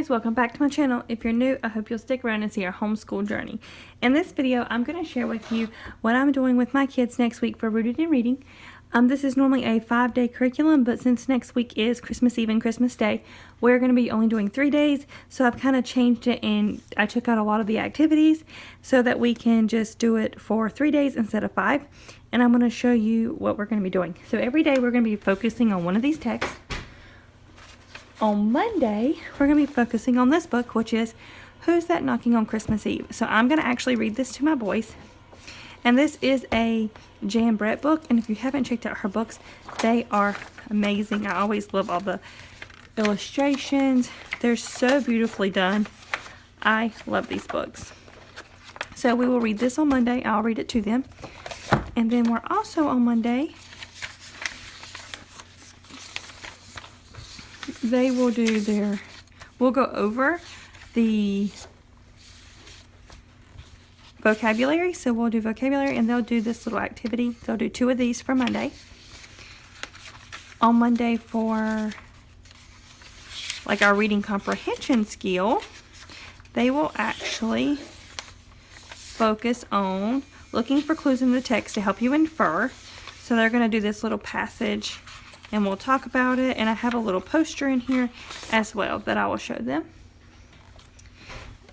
guys, welcome back to my channel. If you're new, I hope you'll stick around and see our homeschool journey. In this video, I'm going to share with you what I'm doing with my kids next week for Rooted in Reading. This is normally a 5-day curriculum, but since next week is Christmas Eve and Christmas Day, we're going to be only doing 3 days. So I've kind of changed it and I took out a lot of the activities so that we can just do it for 3 days instead of 5. And I'm going to show you what we're going to be doing. So every day we're going to be focusing on one of these texts. On Monday, we're going to be focusing on this book, which is Who's That Knocking on Christmas Eve? So I'm going to actually read this to my boys. And this is a Jan Brett book. And if you haven't checked out her books, they are amazing. I always love all the illustrations. They're so beautifully done. I love these books. So we will read this on Monday. I'll read it to them. And then we're also on Monday, they will do their, we'll go over the vocabulary. So we'll do vocabulary and they'll do this little activity. They'll do 2 of these for Monday. On Monday for like our reading comprehension skill, they will actually focus on looking for clues in the text to help you infer. So they're going to do this little passage and we'll talk about it, and I have a little poster in here as well that I will show them.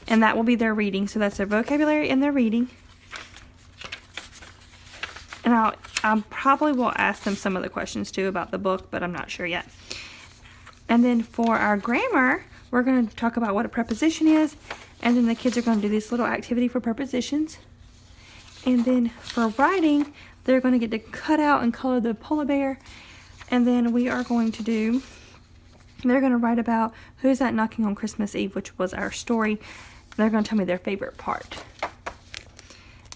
And that will be their reading. So that's their vocabulary and their reading. And I probably will ask them some of the questions too about the book, but I'm not sure yet. And then for our grammar, we're going to talk about what a preposition is, and then the kids are going to do this little activity for prepositions. And then for writing, they're going to get to cut out and color the polar bear. And then we are going to do, they're going to write about Who's That Knocking on Christmas Eve, which was our story. They're going to tell me their favorite part.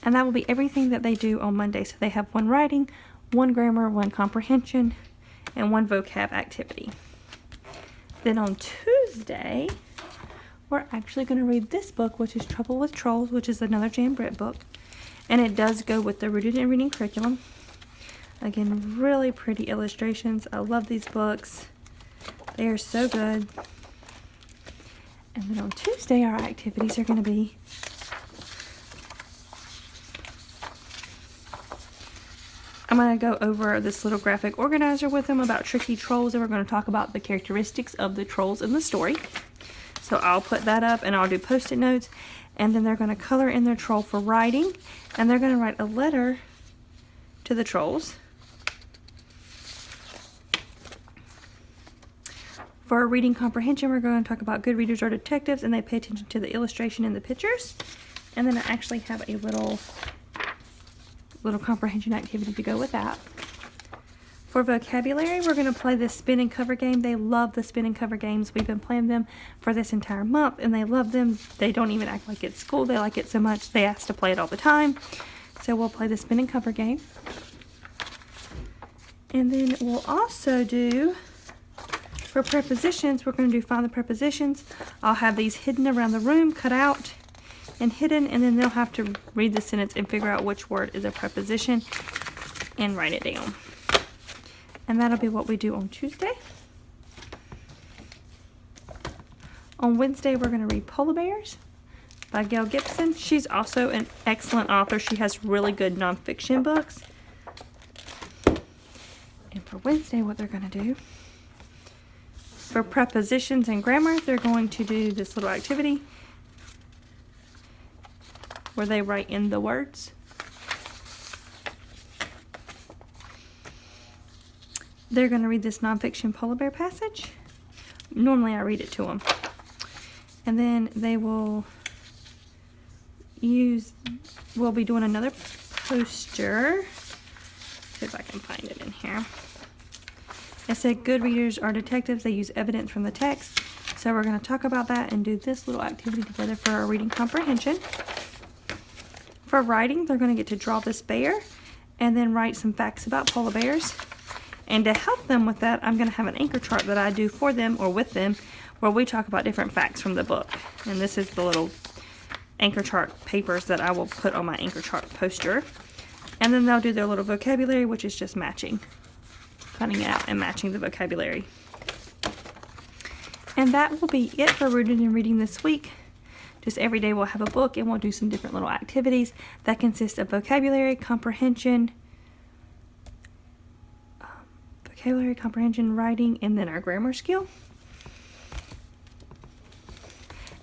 And that will be everything that they do on Monday. So they have 1 writing, 1 grammar, 1 comprehension, and 1 vocab activity. Then on Tuesday, we're actually going to read this book, which is Trouble with Trolls, which is another Jan Brett book. And it does go with the Rooted in Reading curriculum. Again, really pretty illustrations. I love these books. They are so good. And then on Tuesday, our activities are going to be I'm going to go over this little graphic organizer with them about tricky trolls, and we're going to talk about the characteristics of the trolls in the story. So I'll put that up and I'll do post-it notes, and then they're going to color in their troll for writing, and they're going to write a letter to the trolls. For reading comprehension, we're going to talk about good readers are detectives, and they pay attention to the illustration and the pictures. And then I actually have a little comprehension activity to go with that. For vocabulary, we're going to play this spin and cover game. They love the spin and cover games. We've been playing them for this entire month, and they love them. They don't even act like it's school. They like it so much, they ask to play it all the time. So we'll play the spin and cover game. And then we'll also do, for prepositions, we're going to do find the prepositions. I'll have these hidden around the room, cut out and hidden, and then they'll have to read the sentence and figure out which word is a preposition and write it down. And that'll be what we do on Tuesday. On Wednesday, we're going to read Polar Bears by Gail Gibson. She's also an excellent author. She has really good nonfiction books. And for Wednesday, what they're going to do, for prepositions and grammar, they're going to do this little activity where they write in the words. They're going to read this nonfiction polar bear passage. Normally I read it to them. And then they will we'll be doing another poster. See if I can find it in here. It said good readers are detectives. They use evidence from the text. So we're going to talk about that and do this little activity together for our reading comprehension. For writing, they're going to get to draw this bear and then write some facts about polar bears. And to help them with that, I'm going to have an anchor chart that I do for them or with them where we talk about different facts from the book. And this is the little anchor chart papers that I will put on my anchor chart poster. And then they'll do their little vocabulary, which is just matching, cutting out and matching the vocabulary. And that will be it for Rooted in Reading this week. Just every day we'll have a book and we'll do some different little activities that consist of vocabulary, comprehension, writing, and then our grammar skill.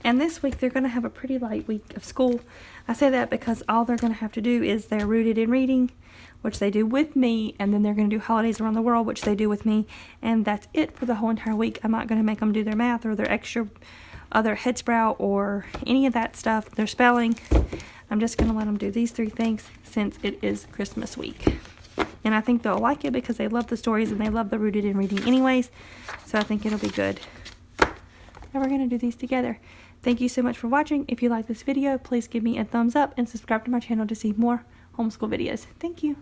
And this week they're going to have a pretty light week of school. I say that because all they're going to have to do is their Rooted in Reading, which they do with me, and then they're going to do Holidays Around the World, which they do with me, and that's it for the whole entire week. I'm not going to make them do their math or their extra other head sprout or any of that stuff, their spelling. I'm just going to let them do these 3 things since it is Christmas week. And I think they'll like it because they love the stories and they love the Rooted in Reading anyways, so I think it'll be good. And we're going to do these together. Thank you so much for watching. If you like this video, please give me a thumbs up and subscribe to my channel to see more homeschool videos. Thank you.